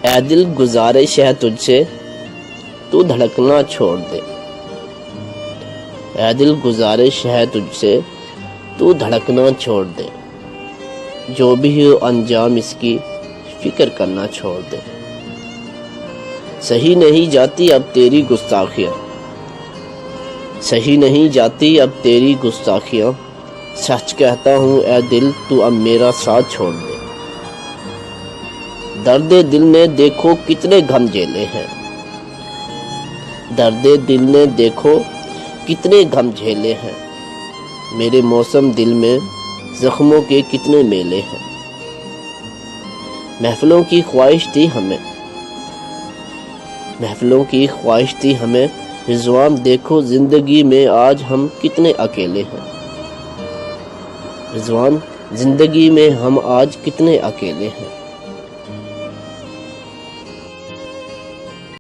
اے دل گزارش ہے تجھ سے تو دھڑکنا چھوڑ دے، اے دل گزارش ہے تجھ سے تو دھڑکنا چھوڑ دے، جو بھی ہو انجام اس کی فکر کرنا چھوڑ دے۔ صحیح نہیں جاتی اب تیری گستاخیاں، صحیح نہیں جاتی اب تیری گستاخیاں، سچ کہتا ہوں اے دل تو اب میرا ساتھ چھوڑ دے۔ درد دل نے دیکھو کتنے غم جھیلے ہیں، درد دل نے دیکھو کتنے غم جھیلے ہیں، میرے موسم دل میں زخموں کے کتنے میلے ہیں۔ محفلوں کی خواہش تھی ہمیں، محفلوں کی خواہش تھی ہمیں، رضوان دیکھو زندگی میں آج ہم کتنے اکیلے ہیں، رضوان زندگی میں ہم آج کتنے اکیلے ہیں۔